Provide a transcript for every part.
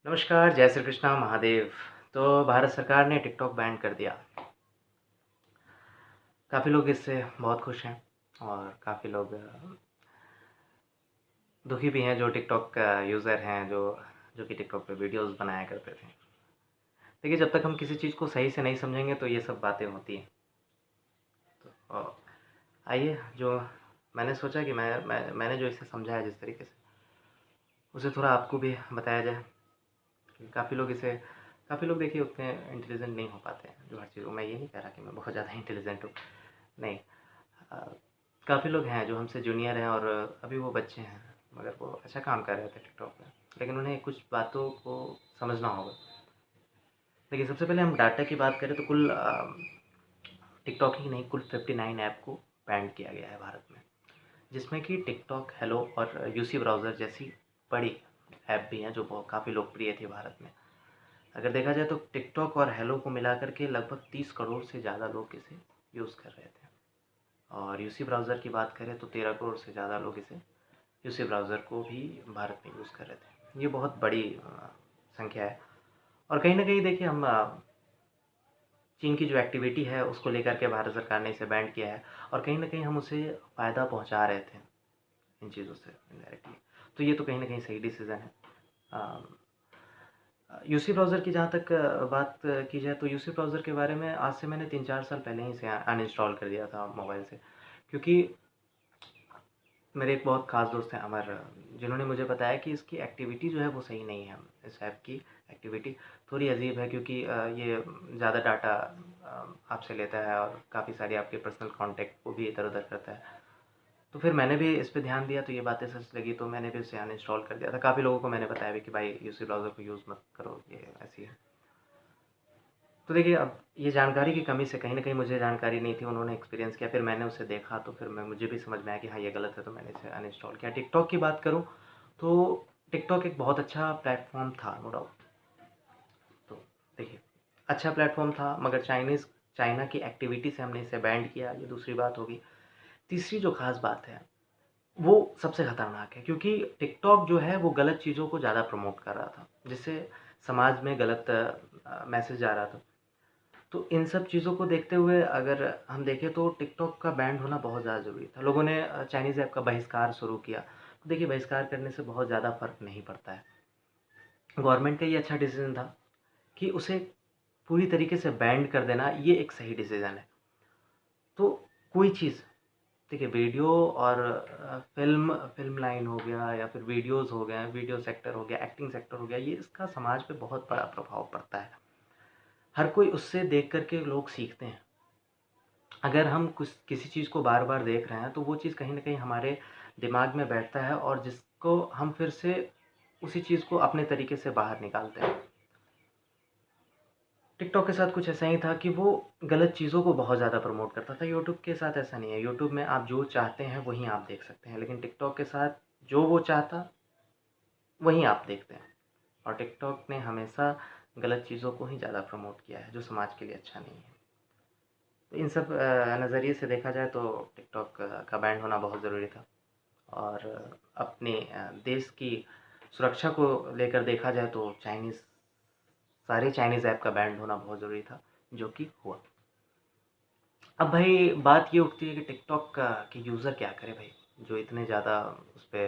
नमस्कार, जय श्री कृष्णा महादेव। तो भारत सरकार ने टिकटॉक बैन कर दिया। काफ़ी लोग इससे बहुत खुश हैं और काफ़ी लोग दुखी भी हैं जो टिकटॉक यूज़र हैं जो कि टिकटॉक पे वीडियोज़ बनाया करते थे। देखिए, जब तक हम किसी चीज़ को सही से नहीं समझेंगे तो ये सब बातें होती हैं। तो आइए, जो मैंने सोचा कि मैंने जो इसे समझा है जिस तरीके से, उसे थोड़ा आपको भी बताया जाए। काफ़ी लोग देखिए उतने इंटेलिजेंट नहीं हो पाते हैं जो हर चीज़ को। मैं ये नहीं कह रहा कि मैं बहुत ज़्यादा इंटेलिजेंट हूँ, नहीं। अ, काफ़ी लोग हैं जो हमसे जूनियर हैं और अभी वो बच्चे हैं, मगर वो अच्छा काम कर रहे थे टिकटॉक पे, लेकिन उन्हें कुछ बातों को समझना होगा। देखिए, सबसे पहले हम डाटा की बात करें तो कुल टिकटॉक ही नहीं, कुल 59 ऐप को बैन किया गया है भारत में, जिसमें कि टिकटॉक, हेलो और यूसी ब्राउज़र जैसी बड़ी ऐप भी हैं जो बहुत काफ़ी लोकप्रिय थी भारत में। अगर देखा जाए तो टिकटॉक और हेलो को मिला के लगभग 30 करोड़ से ज़्यादा लोग इसे यूज़ कर रहे थे। और यूसी ब्राउज़र की बात करें तो 13 करोड़ से ज़्यादा लोग इसे यूसी ब्राउज़र को भी भारत में यूज़ कर रहे थे। ये बहुत बड़ी संख्या है। और कहीं न कहीं देखिए, हम चीन की जो एक्टिविटी है उसको लेकर के भारत सरकार ने इसे बैन किया है और कहीं न कहीं हम उसे फ़ायदा पहुँचा रहे थे इन चीज़ों से इनडायरेक्टली। तो ये तो कहीं न कहीं सही डिसीज़न है। अ, यूसी ब्राउज़र की जहाँ तक बात की जाए तो यूसी ब्राउज़र के बारे में आज से मैंने 3-4 साल पहले ही इसे अनइंस्टॉल कर दिया था मोबाइल से। क्योंकि मेरे एक बहुत ख़ास दोस्त हैं अमर, जिन्होंने मुझे बताया कि इसकी एक्टिविटी जो है वो सही नहीं है। इस ऐप की एक्टिविटी थोड़ी अजीब है, क्योंकि ये ज़्यादा डाटा आपसे लेता है और काफ़ी सारी आपके पर्सनल कॉन्टैक्ट को भी इधर-उधर करता है। तो फिर मैंने भी इस पे ध्यान दिया तो ये बातें सच लगी, तो मैंने भी उसे अनइंस्टॉल कर दिया था। काफ़ी लोगों को मैंने बताया भी कि भाई यूसी ब्राउज़र को यूज़ मत करो, ये ऐसी है। तो देखिए, अब ये जानकारी की कमी से कहीं न कहीं मुझे जानकारी नहीं थी, उन्होंने एक्सपीरियंस किया, फिर मैंने उसे देखा तो फिर मुझे भी समझ में आया कि हाँ, ये गलत है, तो मैंने इसे अनइंस्टॉल किया। टिकटॉक की बात करूँ तो टिकटॉक एक बहुत अच्छा प्लेटफ़ॉर्म था, नो डाउट। तो देखिए, अच्छा प्लेटफ़ॉर्म था, मगर चाइना की एक्टिविटी से हमने इसे बैंड किया, ये दूसरी बात होगी। तीसरी जो ख़ास बात है, वो सबसे खतरनाक है, क्योंकि टिकटॉक जो है वो गलत चीज़ों को ज़्यादा प्रमोट कर रहा था, जिससे समाज में गलत मैसेज जा रहा था। तो इन सब चीज़ों को देखते हुए अगर हम देखें तो टिकटॉक का बैन होना बहुत ज़्यादा ज़रूरी था। लोगों ने चाइनीज़ ऐप का बहिष्कार शुरू किया। तो देखिए, बहिष्कार करने से बहुत ज़्यादा फ़र्क नहीं पड़ता है। गवर्नमेंट का ये अच्छा डिसीज़न था कि उसे पूरी तरीके से बैन कर देना, ये एक सही डिसीज़न है। तो कोई चीज़, देखिए, वीडियो और फ़िल्म लाइन हो गया या फिर वीडियोज़ हो गए, वीडियो सेक्टर हो गया, एक्टिंग सेक्टर हो गया, ये इसका समाज पे बहुत बड़ा प्रभाव पड़ता है। हर कोई उससे देख कर के लोग सीखते हैं। अगर हम किसी चीज़ को बार-बार देख रहे हैं तो वो चीज़ कहीं न कहीं हमारे दिमाग में बैठता है और जिसको हम फिर से उसी चीज़ को अपने तरीके से बाहर निकालते हैं। टिकटॉक के साथ कुछ ऐसा ही था कि वो गलत चीज़ों को बहुत ज़्यादा प्रमोट करता था। यूट्यूब के साथ ऐसा नहीं है। यूट्यूब में आप जो चाहते हैं वही आप देख सकते हैं, लेकिन टिकटॉक के साथ जो वो चाहता वही आप देखते हैं। और टिकटॉक ने हमेशा गलत चीज़ों को ही ज़्यादा प्रमोट किया है, जो समाज के लिए अच्छा नहीं है। तो इन सब नज़रिए से देखा जाए तो टिकटॉक का बैन होना बहुत ज़रूरी था। और अपने देश की सुरक्षा को लेकर देखा जाए तो सारे चाइनीज़ ऐप का बैन होना बहुत ज़रूरी था, जो कि हुआ। अब भाई बात ये उठती है कि टिकटॉक का के यूज़र क्या करें भाई, जो इतने ज़्यादा उस पे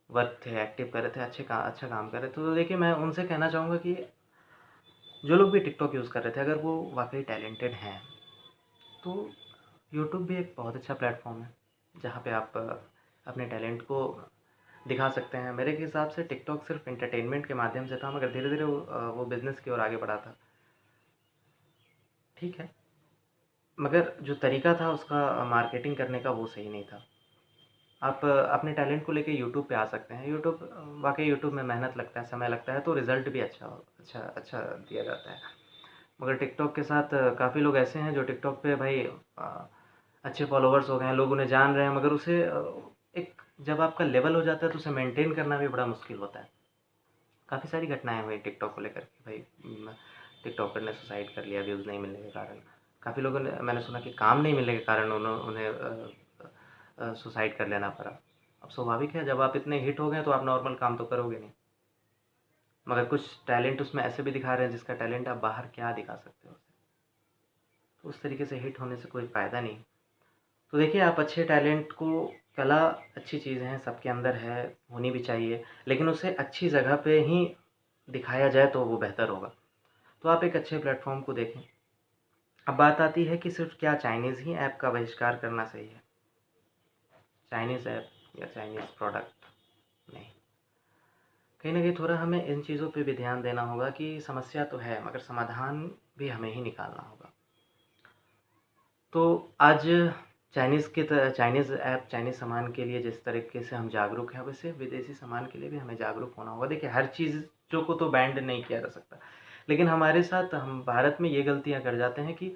वर्क थे, एक्टिव कर रहे थे, अच्छा काम कर रहे थे। तो देखिए, मैं उनसे कहना चाहूँगा कि जो लोग भी टिकटॉक यूज़ कर रहे थे, अगर वो वाक़ई टैलेंटेड हैं, तो यूट्यूब भी एक बहुत अच्छा प्लेटफ़ॉर्म है, जहाँ पे आप अपने टैलेंट को दिखा सकते हैं। मेरे हिसाब से टिकटॉक सिर्फ़ एंटरटेनमेंट के माध्यम से था, मगर धीरे-धीरे वो बिज़नेस की ओर आगे बढ़ा था। ठीक है, मगर जो तरीका था उसका मार्केटिंग करने का, वो सही नहीं था। आप अपने टैलेंट को लेके यूट्यूब पे आ सकते हैं। वाक़ई यूट्यूब में मेहनत लगता है, समय लगता है, तो रिज़ल्ट भी अच्छा दिया जाता है। मगर टिकटॉक के साथ काफ़ी लोग ऐसे हैं जो टिकटॉक पे भाई अच्छे फॉलोवर्स हो गए हैं, लोग उन्हें जान रहे हैं, मगर उसे एक जब आपका लेवल हो जाता है तो उसे मेंटेन करना भी बड़ा मुश्किल होता है। काफ़ी सारी घटनाएँ हुई टिकटॉक को लेकर के भाई। टिकटॉकर ने सुसाइड कर लिया व्यूज़ नहीं मिलने के कारण। काफ़ी लोगों ने, मैंने सुना कि काम नहीं मिलने के कारण उन्हें सुसाइड कर लेना पड़ा। अब स्वाभाविक है, जब आप इतने हिट हो गए तो आप नॉर्मल काम तो करोगे नहीं। मगर कुछ टैलेंट उसमें ऐसे भी दिखा रहे हैं जिसका टैलेंट आप बाहर क्या दिखा सकते हो उसे। तो उस तरीके से हिट होने से कोई फ़ायदा नहीं। तो देखिए आप अच्छे टैलेंट को, कला अच्छी चीज़ है, सबके अंदर है, होनी भी चाहिए, लेकिन उसे अच्छी जगह पे ही दिखाया जाए तो वो बेहतर होगा। तो आप एक अच्छे प्लेटफ़ॉर्म को देखें। अब बात आती है कि सिर्फ़ क्या चाइनीज़ ही ऐप का बहिष्कार करना सही है? चाइनीज़ ऐप या चाइनीज़ प्रोडक्ट नहीं। कहीं न कहीं थोड़ा हमें इन चीज़ों पे भी ध्यान देना होगा कि समस्या तो है, मगर समाधान भी हमें ही निकालना होगा। तो आज चाइनीज़ ऐप, चाइनीज़ सामान के लिए जिस तरीके से हम जागरूक हैं, वैसे विदेशी सामान के लिए भी हमें जागरूक होना होगा। देखिए, हर चीज़ों को तो बैन्ड नहीं किया जा सकता, लेकिन हमारे साथ हम भारत में ये गलतियाँ कर जाते हैं कि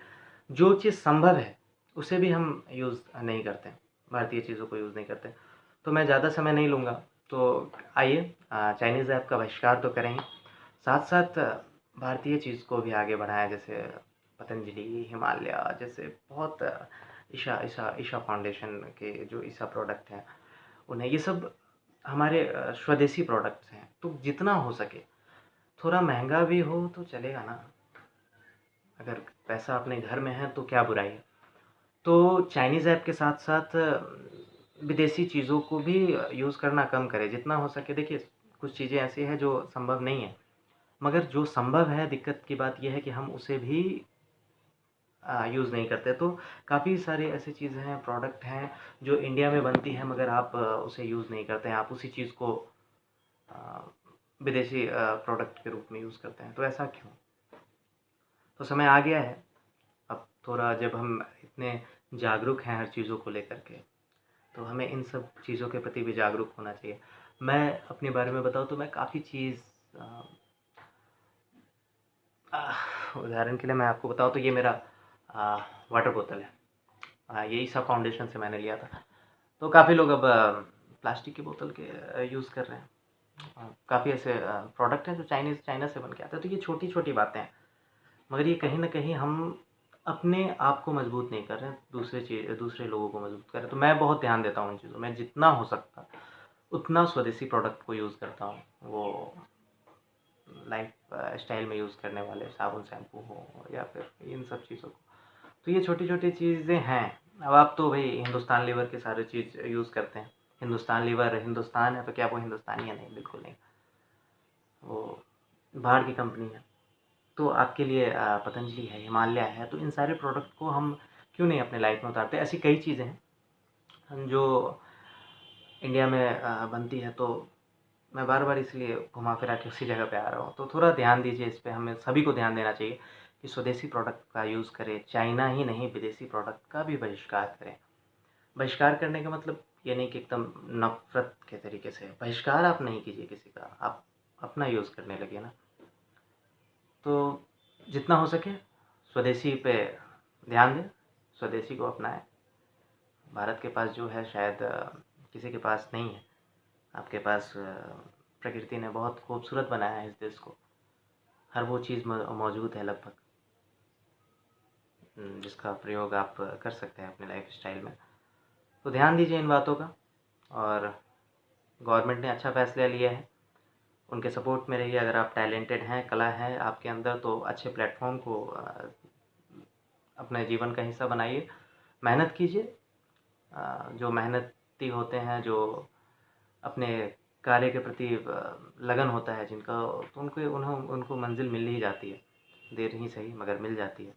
जो चीज़ संभव है, उसे भी हम यूज़ नहीं करते हैं, भारतीय चीज़ों को यूज़ नहीं करते। तो मैं ज़्यादा समय नहीं लूँगा, तो आइए चाइनीज़ ऐप का बहिष्कार तो करें ही, साथ-साथ भारतीय चीज़ को भी आगे बढ़ाएँ, जैसे पतंजलि, हिमालय जैसे बहुत ईशा ईशा ईशा फाउंडेशन के जो ईशा प्रोडक्ट हैं, उन्हें ये सब हमारे स्वदेशी प्रोडक्ट्स हैं। तो जितना हो सके, थोड़ा महँगा भी हो तो चलेगा ना, अगर पैसा अपने घर में है तो क्या बुराई है। तो चाइनीज़ ऐप के साथ-साथ विदेशी चीज़ों को भी यूज़ करना कम करें, जितना हो सके। देखिए, कुछ चीज़ें ऐसी हैं जो संभव नहीं है, मगर जो संभव है, दिक्कत की बात ये है कि हम उसे भी यूज़ नहीं करते। तो काफ़ी सारी ऐसी चीज़ें हैं, प्रोडक्ट हैं, जो इंडिया में बनती हैं, मगर आप उसे यूज़ नहीं करते हैं। आप उसी चीज़ को अ, विदेशी प्रोडक्ट के रूप में यूज़ करते हैं। तो ऐसा क्यों? तो समय आ गया है, अब थोड़ा जब हम इतने जागरूक हैं हर चीज़ों को लेकर के, तो हमें इन सब चीज़ों के प्रति भी जागरूक होना चाहिए। मैं अपने बारे में बताऊँ तो मैं काफ़ी चीज़ अ उदाहरण के लिए मैं आपको बताऊँ तो ये मेरा अ, वाटर बोतल है। ये ईसा फाउंडेशन से मैंने लिया था। तो काफ़ी लोग अब प्लास्टिक की बोतल के यूज़ कर रहे हैं। काफ़ी ऐसे प्रोडक्ट हैं जो चाइना से बन के आते हैं। तो ये छोटी-छोटी बातें हैं, मगर ये कहीं न कहीं हम अपने आप को मजबूत नहीं कर रहे हैं, दूसरे लोगों को मजबूत कर रहे हैं। तो मैं बहुत ध्यान देता हूँ इन चीज़ों में, जितना हो सकता उतना स्वदेशी प्रोडक्ट को यूज़ करता हूँ। वो लाइफ स्टाइल में यूज़ करने वाले साबुन, शैम्पू हो या फिर इन सब चीज़ों को। तो ये छोटी-छोटी चीज़ें हैं। अब आप तो भई हिंदुस्तान लीवर के सारे चीज़ यूज़ करते हैं। हिंदुस्तान लीवर हिंदुस्तान है तो क्या वो हिंदुस्तानी है? नहीं, बिल्कुल नहीं। वो बाहर की कंपनी है। तो आपके लिए पतंजलि है, हिमालय है, तो इन सारे प्रोडक्ट को हम क्यों नहीं अपने लाइफ में उतारते? ऐसी कई चीज़ें हैं जो इंडिया में बनती है, तो मैं बार-बार इसलिए घुमा-फिरा के उसी जगह पे आ रहा हूँ। तो थोड़ा ध्यान दीजिए इस पे, हमें सभी को ध्यान देना चाहिए कि स्वदेशी प्रोडक्ट का यूज़ करें। चाइना ही नहीं, विदेशी प्रोडक्ट का भी बहिष्कार करें। बहिष्कार करने का मतलब ये नहीं कि एकदम नफ़रत के तरीके से, बहिष्कार आप नहीं कीजिए किसी का, आप अपना यूज़ करने लगिए ना। तो जितना हो सके स्वदेशी पे ध्यान दें, स्वदेशी को अपनाएँ। भारत के पास जो है शायद किसी के पास नहीं है। आपके पास प्रकृति ने बहुत खूबसूरत बनाया है इस देश को। हर वो चीज़ मौजूद है लगभग, जिसका प्रयोग आप कर सकते हैं अपने लाइफ़स्टाइल में। तो ध्यान दीजिए इन बातों का, और गवर्नमेंट ने अच्छा फ़ैसला लिया है, उनके सपोर्ट में रहिए। अगर आप टैलेंटेड हैं, कला है आपके अंदर, तो अच्छे प्लेटफ़ॉर्म को अपने जीवन का हिस्सा बनाइए, मेहनत कीजिए। जो मेहनती होते हैं, जो अपने कार्य के प्रति लगन होता है जिनका, तो उनको मंज़िल मिल ही जाती है, देर ही सही मगर मिल जाती है।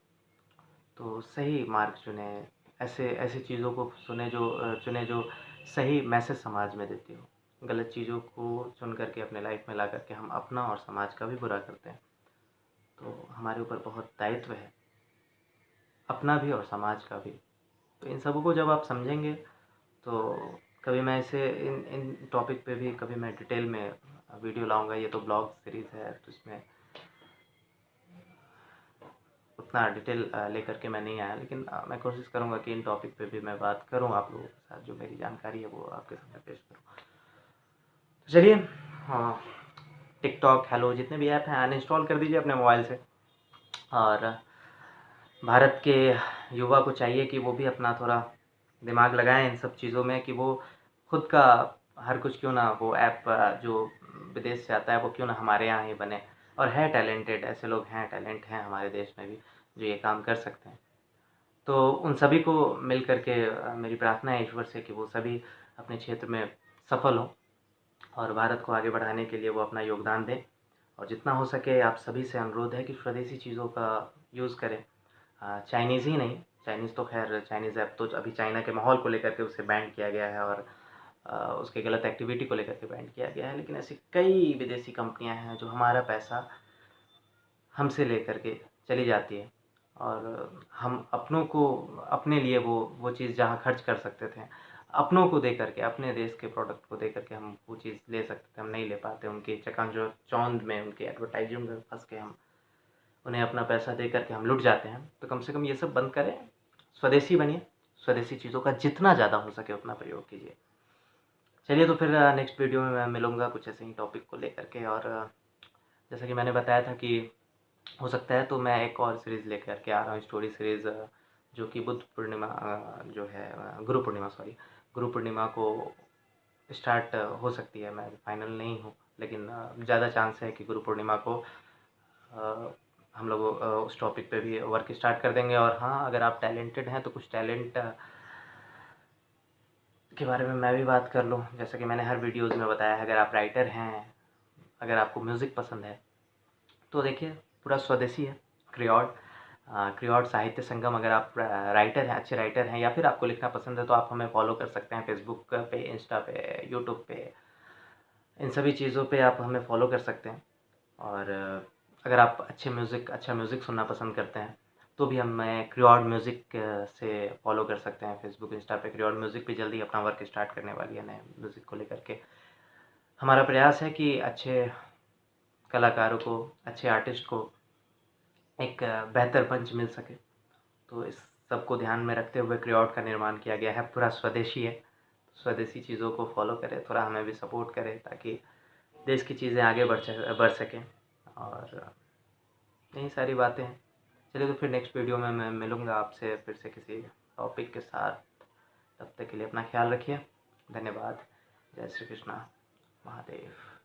तो सही मार्ग चुनें, ऐसी चीज़ों को चुनें जो सही मैसेज समाज में देती हो। गलत चीज़ों को चुन कर के अपने लाइफ़ में ला कर के हम अपना और समाज का भी बुरा करते हैं। तो हमारे ऊपर बहुत दायित्व है, अपना भी और समाज का भी। तो इन सब को जब आप समझेंगे, तो कभी मैं इसे इन इन टॉपिक पे भी कभी मैं डिटेल में वीडियो लाऊँगा। ये तो ब्लॉग सीरीज़ है, तो इसमें उतना डिटेल लेकर के मैं नहीं आया, लेकिन मैं कोशिश करूँगा कि इन टॉपिक पे भी मैं बात करूँ आप लोगों के साथ, जो मेरी जानकारी है वो आपके सामने पेश करूँ। तो चलिए, हाँ, टिकटॉक, हेलो जितने भी ऐप हैं अनइंस्टॉल कर दीजिए अपने मोबाइल से। और भारत के युवा को चाहिए कि वो भी अपना थोड़ा दिमाग लगाएँ इन सब चीज़ों में, कि वो खुद का हर कुछ क्यों ना वो ऐप जो विदेश से आता है वो क्यों ना हमारे यहाँ ही बने। और है टैलेंटेड, ऐसे लोग हैं, टैलेंट हैं हमारे देश में भी जो ये काम कर सकते हैं। तो उन सभी को मिल कर के मेरी प्रार्थना है ईश्वर से कि वो सभी अपने क्षेत्र में सफल हों और भारत को आगे बढ़ाने के लिए वो अपना योगदान दें। और जितना हो सके आप सभी से अनुरोध है कि स्वदेशी चीज़ों का यूज़ करें। चाइनीज़ ही नहीं, चाइनीज़ तो खैर चाइनीज़ ऐप तो अभी चाइना के माहौल को लेकर के उसे बैन किया गया है और उसके गलत एक्टिविटी को लेकर के बैन किया गया है। लेकिन ऐसी कई विदेशी कंपनियां हैं जो हमारा पैसा हमसे लेकर के चली जाती है और हम अपनों को अपने लिए वो चीज़ जहाँ खर्च कर सकते थे, अपनों को दे करके, अपने देश के प्रोडक्ट को दे करके हम वो चीज़ ले सकते थे, हम नहीं ले पाते। उनके चकाचौंध में, उनके एडवर्टाइज़मेंट में फँस के हम उन्हें अपना पैसा दे करके हम लुट जाते हैं। तो कम से कम ये सब बंद करें, स्वदेशी बनिए, स्वदेशी चीज़ों का जितना ज़्यादा हो सके उतना प्रयोग कीजिए। चलिए तो फिर नेक्स्ट वीडियो में मैं मिलूँगा कुछ ऐसे ही टॉपिक को लेकर के। और जैसा कि मैंने बताया था कि हो सकता है तो मैं एक और सीरीज़ लेकर के आ रहा हूँ, स्टोरी सीरीज़, जो कि बुद्ध पूर्णिमा जो है गुरु पूर्णिमा, सॉरी, गुरु पूर्णिमा को स्टार्ट हो सकती है। मैं फाइनल नहीं हूँ, लेकिन ज़्यादा चांस है कि गुरु पूर्णिमा को हम लोग उस टॉपिक पे भी वर्क स्टार्ट कर देंगे। और हाँ, अगर आप टैलेंटेड हैं तो कुछ टैलेंट के बारे में मैं भी बात कर लूँ। जैसा कि मैंने हर वीडियोज़ में बताया है, अगर आप राइटर हैं, अगर आपको म्यूज़िक पसंद है तो देखिए पूरा स्वदेशी है, क्रियॉड, क्रियॉड साहित्य संगम। अगर आप राइटर हैं, अच्छे राइटर हैं, या फिर आपको लिखना पसंद है तो आप हमें फॉलो कर सकते हैं फेसबुक पे, इंस्टा पे, यूट्यूब पे, इन सभी चीज़ों पे आप हमें फॉलो कर सकते हैं। और अगर आप अच्छा म्यूज़िक सुनना पसंद करते हैं तो भी हमें क्रियॉड म्यूज़िक से फॉलो कर सकते हैं फेसबुक, इंस्टा पे। क्रियॉड म्यूज़िक भी जल्दी अपना वर्क स्टार्ट करने वाली है नए म्यूज़िक को लेकर के। हमारा प्रयास है कि अच्छे कलाकारों को, अच्छे आर्टिस्ट को एक बेहतर मंच मिल सके। तो इस सब को ध्यान में रखते हुए क्रियॉड का निर्माण किया गया है, पूरा स्वदेशी है। स्वदेशी चीज़ों को फॉलो करें, थोड़ा हमें भी सपोर्ट करें ताकि देश की चीज़ें आगे बढ़ सकें। और यही सारी बातें हैं। चलिए तो फिर नेक्स्ट वीडियो में मैं मिलूँगा आपसे फिर से किसी टॉपिक के साथ। तब तक के लिए अपना ख्याल रखिए। धन्यवाद। जय श्री कृष्णा महादेव।